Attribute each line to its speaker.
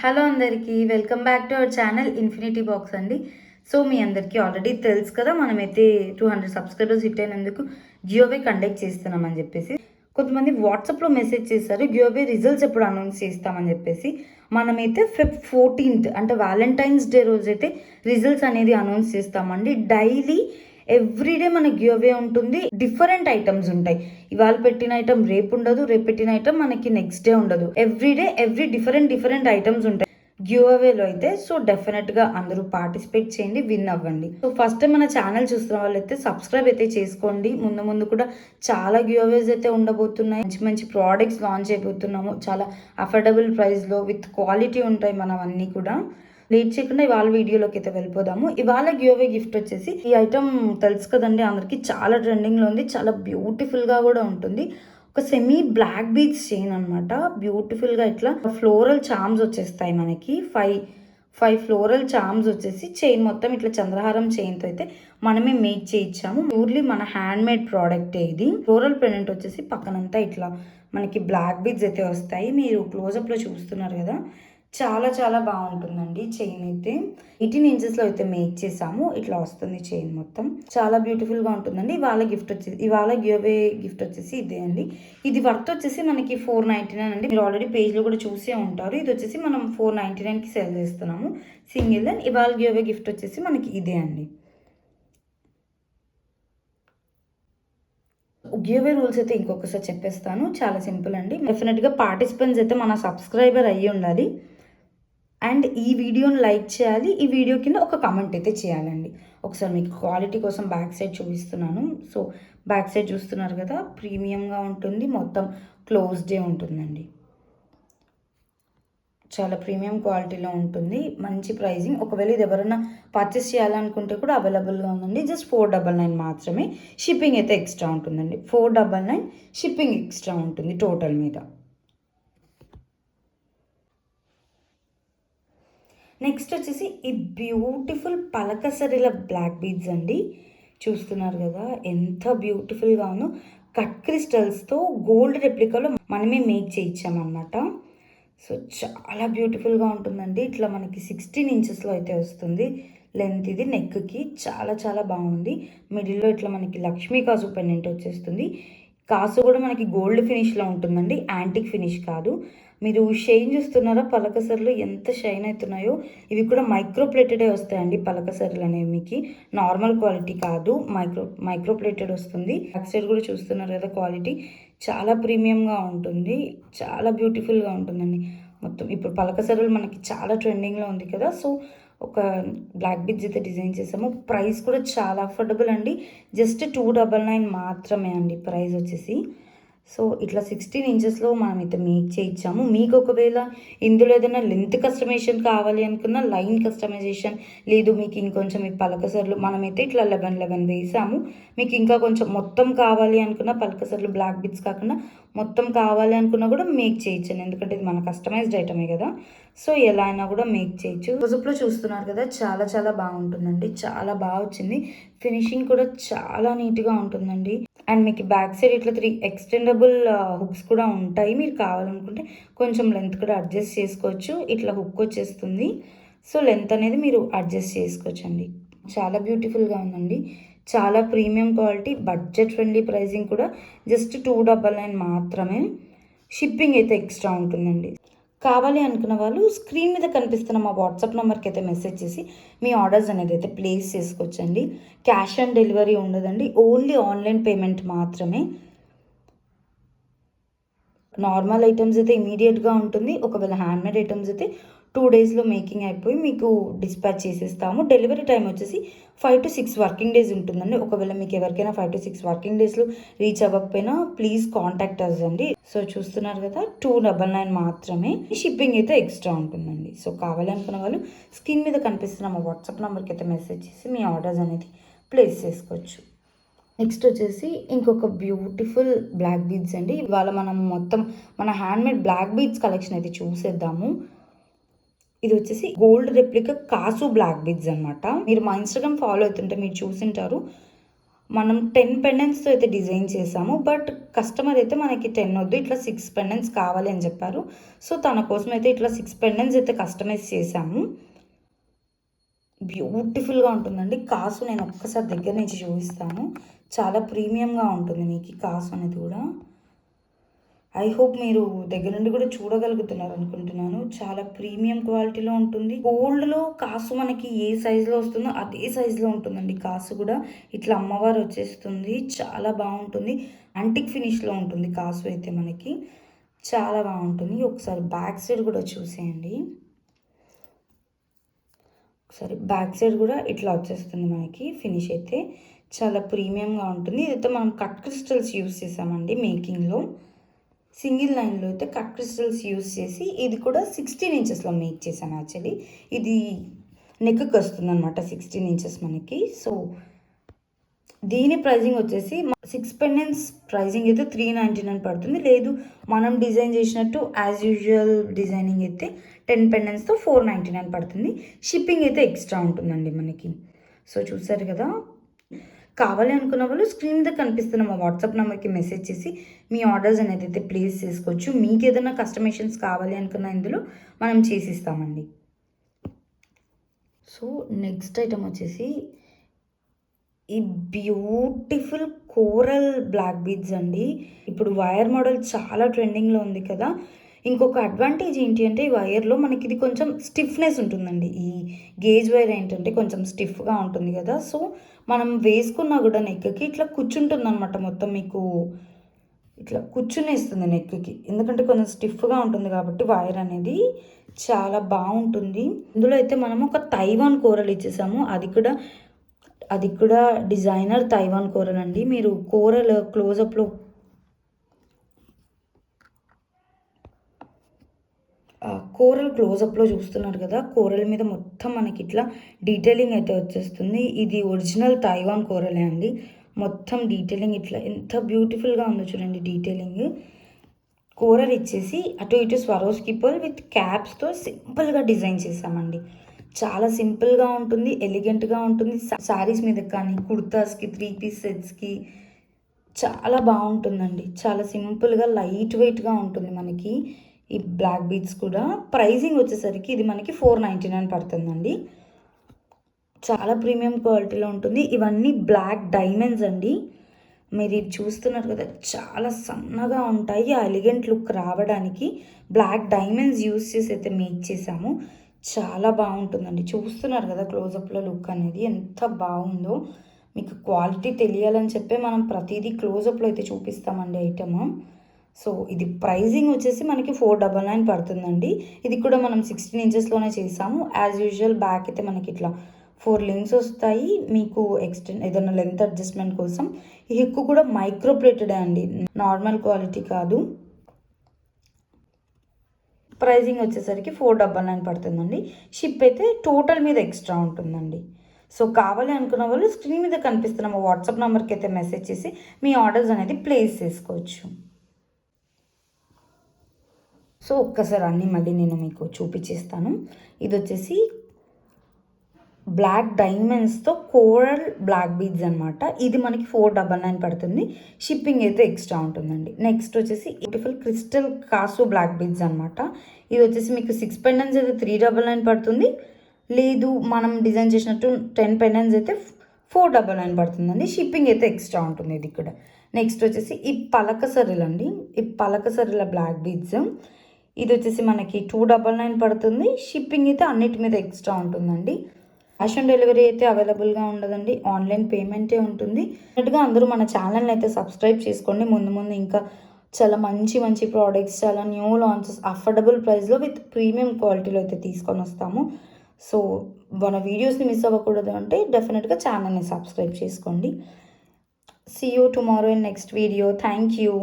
Speaker 1: Hello అందరికీ welcome back to our channel infinity box అండి. So మీ అందరికీ ఆల్రెడీ తెలుసు కదా, మనమైతే 200 సబ్స్క్రైబర్స్ హిట్ అయినందుకు గియోవే కండక్ట్ చేస్తున్నామని చెప్పేసి కొంతమంది వాట్సాప్లో మెసేజ్ చేశారు, గియోవే రిజల్ట్స్ ఎప్పుడు అనౌన్స్ చేస్తామని చెప్పేసి. మనమైతే Feb 14th అంటే వ్యాలంటైన్స్ డే రోజైతే రిజల్ట్స్ అనేది అనౌన్స్ చేస్తామండి. డైలీ ఎవ్రీడే మన గివ్అవే ఉంటుంది. డిఫరెంట్ ఐటమ్స్ ఉంటాయి. ఇవాళ పెట్టిన ఐటమ్ రేపు ఉండదు, రేపు పెట్టిన ఐటమ్ మనకి నెక్స్ట్ డే ఉండదు. ఎవ్రీడే డిఫరెంట్ ఐటమ్స్ ఉంటాయి గివ్అవేలో అయితే. సో డెఫినెట్గా అందరూ పార్టిసిపేట్ చేయండి, విన్ అవ్వండి. సో ఫస్ట్ మన ఛానల్ చూస్తున్న వాళ్ళైతే సబ్స్క్రైబ్ అయితే చేసుకోండి. ముందు కూడా చాలా గివ్అవేస్ అయితే ఉండబోతున్నాయి. మంచి మంచి ప్రోడక్ట్స్ లాంచ్ అయిపోతున్నాము, చాలా అఫోర్డబుల్ ప్రైస్లో విత్ క్వాలిటీ ఉంటాయి మనం అన్నీ కూడా. లేట్ చేయకుండా ఇవాళ వీడియోలోకి అయితే వెళ్ళిపోదాము. ఇవాళ గివ్అవే గిఫ్ట్ వచ్చేసి ఈ ఐటమ్ తెలుసు కదండి అందరికి, చాలా ట్రెండింగ్లో ఉంది, చాలా బ్యూటిఫుల్గా కూడా ఉంటుంది. ఒక సెమీ బ్లాక్ బీడ్స్ చైన్ అనమాట. బ్యూటిఫుల్గా ఇట్లా ఫ్లోరల్ చామ్స్ వచ్చేస్తాయి మనకి. ఫైవ్ ఫ్లోరల్ చామ్స్ వచ్చేసి చైన్ మొత్తం ఇట్లా చంద్రహారం చైన్తో అయితే మనమే మేక్ చేయించాము. ప్యూర్లీ మన హ్యాండ్ మేడ్ ప్రోడక్టే ఇది. ఫ్లోరల్ పెండెంట్ వచ్చేసి పక్కనంతా ఇట్లా మనకి బ్లాక్ బీడ్స్ అయితే వస్తాయి. మీరు క్లోజప్లో చూస్తున్నారు కదా, చాలా చాలా బాగుంటుందండి. చైన్ అయితే 18 ఇంచెస్లో అయితే మేక్ చేసాము. ఇట్లా వస్తుంది చైన్ మొత్తం, చాలా బ్యూటిఫుల్గా ఉంటుందండి. ఇవాళ గివ్అవే గిఫ్ట్ వచ్చేసి ఇదే అండి. ఇది వర్త్ వచ్చేసి మనకి 499 అండి. మీరు ఆల్రెడీ పేజ్లో కూడా చూసే ఉంటారు. ఇది వచ్చేసి మనం 499కి సెల్ చేస్తున్నాము సింగిల్. ఇవాళ గివ్అవే గిఫ్ట్ వచ్చేసి మనకి ఇదే అండి. గివ్అవే రూల్స్ అయితే ఇంకొకసారి చెప్పేస్తాను, చాలా సింపుల్ అండి. డెఫినెట్గా పార్టిసిపెంట్స్ అయితే మన సబ్స్క్రైబర్ అయ్యి ఉండాలి అండ్ ఈ వీడియోని లైక్ చేయాలి. ఈ వీడియో కింద ఒక కామెంట్ అయితే చేయాలండి. ఒకసారి మీకు క్వాలిటీ కోసం బ్యాక్ సైడ్ చూపిస్తున్నాను. సో బ్యాక్ సైడ్ చూస్తున్నారు కదా, ప్రీమియంగా ఉంటుంది, మొత్తం క్లోజ్డే ఉంటుందండి. చాలా ప్రీమియం క్వాలిటీలో ఉంటుంది, మంచి ప్రైజింగ్. ఒకవేళ ఇది ఎవరైనా పర్చేస్ చేయాలనుకుంటే కూడా అవైలబుల్గా ఉందండి. జస్ట్ 499 మాత్రమే. షిప్పింగ్ అయితే ఎక్స్ట్రా ఉంటుందండి. 499 షిప్పింగ్ ఎక్స్ట్రా ఉంటుంది టోటల్ మీద. నెక్స్ట్ వచ్చేసి ఈ బ్యూటిఫుల్ పలకసరిల బ్లాక్ బీడ్స్ అండి. చూస్తున్నారు కదా ఎంత బ్యూటిఫుల్గా ఉందో. కట్ క్రిస్టల్స్తో గోల్డ్ రెప్లికాలో మనమే మేక్ చేయించామన్నమాట. సో చాలా బ్యూటిఫుల్గా ఉంటుందండి. ఇట్లా మనకి 16 ఇంచెస్లో అయితే వస్తుంది లెంత్. ఇది నెక్కి చాలా చాలా బాగుంది. మిడిల్లో ఇట్లా మనకి లక్ష్మీ కాసు పెండెంట్ వచ్చేస్తుంది. కాసు కూడా మనకి గోల్డ్ ఫినిష్లో ఉంటుందండి, యాంటిక్ ఫినిష్ కాదు. మీరు షైన్ చూస్తున్నారా, పలకసర్లు ఎంత షైన్ అవుతున్నాయో. ఇవి కూడా మైక్రో ప్లేటెడే వస్తాయండి పలకసర్లు అనేవి, మీకు నార్మల్ క్వాలిటీ కాదు, మైక్రో ప్లేటెడ్ వస్తుంది. బ్యాక్ సైడ్ కూడా చూస్తున్నారు కదా, క్వాలిటీ చాలా ప్రీమియంగా ఉంటుంది, చాలా బ్యూటిఫుల్గా ఉంటుందండి మొత్తం. ఇప్పుడు పలకసర్లు మనకి చాలా ట్రెండింగ్లో ఉంది కదా, సో ఒక బ్లాక్ బీడ్స్ అయితే డిజైన్ చేసాము. ప్రైస్ కూడా చాలా అఫోర్డబుల్ అండి, జస్ట్ 299 మాత్రమే అండి ప్రైస్ వచ్చేసి. సో ఇట్లా 16 ఇంచెస్లో మనం అయితే మేక్ చేయించాము. మీకు ఒకవేళ ఇందులో ఏదైనా లెంత్ కస్టమైజేషన్ కావాలి అనుకున్న లైన్ కస్టమైజేషన్, లేదు మీకు ఇంకొంచెం ఈ పలకసర్లు మనమైతే ఇట్లా 11 వేసాము. మీకు ఇంకా కొంచెం మొత్తం కావాలి అనుకున్న పలకసర్లు బ్లాక్ బిట్స్ కాకుండా మొత్తం కావాలి అనుకున్నా కూడా మేక్ చేయొచ్చండి, ఎందుకంటే ఇది మన కస్టమైజ్డ్ ఐటమే కదా. సో ఎలా అయినా కూడా మేక్ చేయొచ్చు. రోజులో చూస్తున్నారు కదా, చాలా చాలా బాగుంటుందండి, చాలా బాగా వచ్చింది. ఫినిషింగ్ కూడా చాలా నీట్గా ఉంటుందండి. అండ్ మీకు బ్యాక్ సైడ్ ఇట్లా 3 ఎక్స్టెండబుల్ హుక్స్ కూడా ఉంటాయి. మీరు కావాలనుకుంటే కొంచెం లెంత్ కూడా అడ్జస్ట్ చేసుకోవచ్చు. ఇట్లా హుక్ వచ్చేస్తుంది, సో లెంత్ అనేది మీరు అడ్జస్ట్ చేసుకోవచ్చండి. చాలా బ్యూటిఫుల్గా ఉందండి, చాలా premium quality, budget friendly pricing కూడా జస్ట్ 299 మాత్రమే. షిప్పింగ్ అయితే ఎక్స్ట్రా ఉంటుందండి. కావాలి అనుకున్న వాళ్ళు స్క్రీన్ మీద కనిపిస్తున్న మా వాట్సాప్ నెంబర్కి అయితే మెసేజ్ చేసి మీ ఆర్డర్స్ అనేది అయితే ప్లేస్ చేసుకోవచ్చండి. క్యాష్ ఆన్ డెలివరీ ఉండదండి, ఓన్లీ ఆన్లైన్ పేమెంట్ మాత్రమే. నార్మల్ ఐటమ్స్ అయితే ఇమీడియట్గా ఉంటుంది. ఒకవేళ హ్యాండ్మేడ్ ఐటమ్స్ అయితే 2 డేస్లో మేకింగ్ అయిపోయి మీకు డిస్పాచ్ చేసేస్తాము. డెలివరీ టైం వచ్చేసి 5 to 6 వర్కింగ్ డేస్ ఉంటుందండి. ఒకవేళ మీకు ఎవరికైనా 5 to 6 వర్కింగ్ డేస్లో రీచ్ అవ్వకపోయినా ప్లీజ్ కాంటాక్ట్ అస్ అండి. సో చూస్తున్నారు కదా, 299 మాత్రమే. షిప్పింగ్ అయితే ఎక్స్ట్రా ఉంటుందండి. సో కావాలి అనుకున్న వాళ్ళు స్క్రీన్ మీద కనిపిస్తున్న మా వాట్సాప్ నెంబర్కి అయితే మెసేజ్ చేసి మీ ఆర్డర్స్ అనేది ప్లేస్ చేసుకోవచ్చు. నెక్స్ట్ వచ్చేసి ఇంకొక బ్యూటిఫుల్ బ్లాక్ బీడ్స్ అండి. ఇవాళ మనం మొత్తం మన హ్యాండ్మేడ్ బ్లాక్ బీడ్స్ కలెక్షన్ అయితే చూసేద్దాము. ఇది వచ్చేసి గోల్డ్ రెప్లికా కాసు బ్లాక్ బీడ్స్ అనమాట. మీరు మా ఇన్స్టాగ్రామ్ ఫాలో అవుతుంటే మీరు చూసింటారు. మనం 10 పెండెంట్స్తో అయితే డిజైన్ చేసాము. బట్ కస్టమర్ అయితే మనకి 10 వద్దు, ఇట్లా 6 పెండెంట్స్ కావాలి అని చెప్పారు. సో తన కోసం అయితే ఇట్లా 6 పెండెంట్స్ అయితే కస్టమైజ్ చేసాము. బ్యూటిఫుల్గా ఉంటుందండి. కాసు నేను ఒక్కసారి దగ్గర నుంచి చూపిస్తాను. చాలా ప్రీమియంగా ఉంటుంది మీకు ఈ కాసు అనేది కూడా. ఐ హోప్ మీరు దగ్గర నుండి కూడా చూడగలుగుతున్నారు అనుకుంటున్నాను. చాలా ప్రీమియం క్వాలిటీలో ఉంటుంది. గోల్డ్లో కాసు మనకి ఏ సైజులో వస్తుందో అదే సైజులో ఉంటుందండి. కాసు కూడా ఇట్లా అమ్మవారు వచ్చేస్తుంది. చాలా బాగుంటుంది. యాంటిక్ ఫినిష్లో ఉంటుంది కాసు అయితే మనకి. చాలా బాగుంటుంది. ఒకసారి బ్యాక్ సైడ్ కూడా చూసేయండి. ఒకసారి బ్యాక్ సైడ్ కూడా ఇట్లా వచ్చేస్తుంది మనకి ఫినిష్ అయితే. చాలా ప్రీమియంగా ఉంటుంది. ఇదైతే మనం కట్ క్రిస్టల్స్ యూస్ చేసామండి మేకింగ్లో. సింగిల్ లైన్లో అయితే కట్ క్రిస్టల్స్ యూస్ చేసి ఇది కూడా 16 ఇంచెస్లో మేక్ చేశాను. యాక్చువల్లీ ఇది నెక్కి వస్తుంది అనమాట 16 ఇంచెస్ మనకి. సో దీని ప్రైజింగ్ వచ్చేసి 6 పెండెంట్స్ ప్రైజింగ్ అయితే 399 పడుతుంది. లేదు మనం డిజైన్ చేసినట్టు యాజ్ యూజువల్ డిజైనింగ్ అయితే 10 పెండెంట్స్తో 499 పడుతుంది. షిప్పింగ్ అయితే ఎక్స్ట్రా ఉంటుందండి మనకి. సో చూసారు కదా. కావాలి అనుకున్న వాళ్ళు స్క్రీన్ మీద కనిపిస్తున్న మా వాట్సాప్ నెంబర్కి మెసేజ్ చేసి మీ ఆర్డర్స్ అనేది అయితే ప్లేస్ చేసుకోవచ్చు. మీకు ఏదైనా కస్టమైజేషన్స్ కావాలి అనుకున్న ఇందులో మనం చేసిస్తామండి. సో నెక్స్ట్ ఐటమ్ వచ్చేసి ఈ బ్యూటిఫుల్ కోరల్ బ్లాక్ బీడ్స్ అండి. ఇప్పుడు వైర్ మోడల్ చాలా ట్రెండింగ్లో ఉంది కదా. ఇంకొక అడ్వాంటేజ్ ఏంటి అంటే ఈ వైర్లో మనకి ఇది కొంచెం స్టిఫ్నెస్ ఉంటుందండి. ఈ గేజ్ వైర్ ఏంటంటే కొంచెం స్టిఫ్గా ఉంటుంది కదా. సో మనం వేసుకున్నా కూడా నెక్కి ఇట్లా కూర్చుంటుంది అనమాట. మొత్తం మీకు ఇట్లా కూర్చునేస్తుంది నెక్కి. ఎందుకంటే కొంచెం స్టిఫ్గా ఉంటుంది కాబట్టి వైర్ అనేది చాలా బాగుంటుంది. ఇందులో అయితే మనం ఒక తైవాన్ కోరల్ ఇచ్చేసాము. అది కూడా డిజైనర్ తైవాన్ కోరల్ అండి. మీరు కోరల్ క్లోజప్లో కోరల్ క్లోజప్లో చూస్తున్నారు కదా. కోరల్ మీద మొత్తం మనకి ఇట్లా డీటెయిలింగ్ అయితే వచ్చేస్తుంది. ఇది ఒరిజినల్ తైవాన్ కోరలే అండి. మొత్తం డీటెయిలింగ్ ఇట్లా ఎంత బ్యూటిఫుల్గా ఉందో చూడండి. డీటెయిలింగ్ కోరల్ ఇచ్చేసి అటు ఇటు స్వరోస్కి పర్ల్ విత్ క్యాప్స్తో సింపుల్గా డిజైన్ చేసామండి. చాలా సింపుల్గా ఉంటుంది, ఎలిగెంట్గా ఉంటుంది. శారీస్ మీద కానీ కుర్తాస్కి 3 పీస్ సెట్స్కి చాలా బాగుంటుందండి. చాలా సింపుల్గా లైట్ వెయిట్గా ఉంటుంది మనకి ఈ బ్లాక్ బీడ్స్ కూడా. ప్రైజింగ్ వచ్చేసరికి ఇది మనకి 499 పడుతుందండి. చాలా ప్రీమియం క్వాలిటీలో ఉంటుంది. ఇవన్నీ బ్లాక్ డైమండ్స్ అండి. మీరు ఇది చూస్తున్నారు కదా, చాలా సన్నగా ఉంటాయి. ఆ ఎలిగెంట్ లుక్ రావడానికి బ్లాక్ డైమండ్స్ యూస్ చేసి అయితే మేక్ చేసాము. చాలా బాగుంటుందండి. చూస్తున్నారు కదా క్లోజప్లో లుక్ అనేది ఎంత బాగుందో. మీకు క్వాలిటీ తెలియాలని చెప్పి మనం ప్రతిదీ క్లోజప్లో అయితే చూపిస్తామండి ఐటమ్. సో ఇది ప్రైజింగ్ వచ్చేసి మనకి 499 పడుతుందండి. ఇది కూడా మనం 16 ఇంచెస్లోనే చేసాము. యాజ్ యూజువల్ బ్యాక్ అయితే మనకి ఇట్లా 4 లింక్స్ వస్తాయి. మీకు ఎక్స్టెండ్ ఏదైనా లెంత్ అడ్జస్ట్మెంట్ కోసం. ఈ హిక్కు కూడా మైక్రో ప్లేటెడే అండి, నార్మల్ క్వాలిటీ కాదు. ప్రైజింగ్ వచ్చేసరికి 499 పడుతుందండి. షిప్ అయితే టోటల్ మీద ఎక్స్ట్రా ఉంటుందండి. సో కావాలి అనుకున్న వాళ్ళు స్క్రీన్ మీద కనిపిస్తున్న మా వాట్సాప్ నెంబర్కి అయితే మెసేజ్ చేసి మీ ఆర్డర్స్ అనేది ప్లేస్ చేసుకోవచ్చు. సో ఒక్కసారి అన్నీ మళ్ళీ నేను మీకు చూపించేస్తాను. ఇది వచ్చేసి బ్లాక్ డైమండ్స్తో కోరల్ బ్లాక్ బీడ్స్ అనమాట. ఇది మనకి 499 పడుతుంది. షిప్పింగ్ అయితే ఎక్స్ట్రా ఉంటుందండి. నెక్స్ట్ వచ్చేసి బ్యూటిఫుల్ క్రిస్టల్ కాసు బ్లాక్ బీడ్స్ అనమాట. ఇది వచ్చేసి మీకు 6 పెండెంట్స్ అయితే 399 పడుతుంది. లేదు మనం డిజైన్ చేసినట్టు 10 పెండెంట్స్ అయితే 499 పడుతుందండి. షిప్పింగ్ అయితే ఎక్స్ట్రా ఉంటుంది ఇది కూడా. నెక్స్ట్ వచ్చేసి ఈ పలక సర్రెలు అండి. ఈ పలక సర్రెల బ్లాక్ బీడ్స్. ఇది వచ్చేసి మనకి 299 పడుతుంది. షిప్పింగ్ అయితే అన్నిటి మీద ఎక్స్ట్రా ఉంటుందండి. క్యాష్ ఆన్ డెలివరీ అయితే అవైలబుల్గా ఉండదండి. ఆన్లైన్ పేమెంటే ఉంటుంది. అన్నట్టుగా అందరూ మన ఛానల్ని అయితే సబ్స్క్రైబ్ చేసుకోండి. ముందు ఇంకా చాలా మంచి ప్రోడక్ట్స్, చాలా న్యూ లాంచెస్ అఫోర్డబుల్ ప్రైస్లో విత్ ప్రీమియం క్వాలిటీలో అయితే తీసుకొని వస్తాము. సో మన వీడియోస్ని మిస్ అవ్వకూడదు అంటే డెఫినెట్గా ఛానల్ని సబ్స్క్రైబ్ చేసుకోండి. See you tomorrow in next video. Thank you.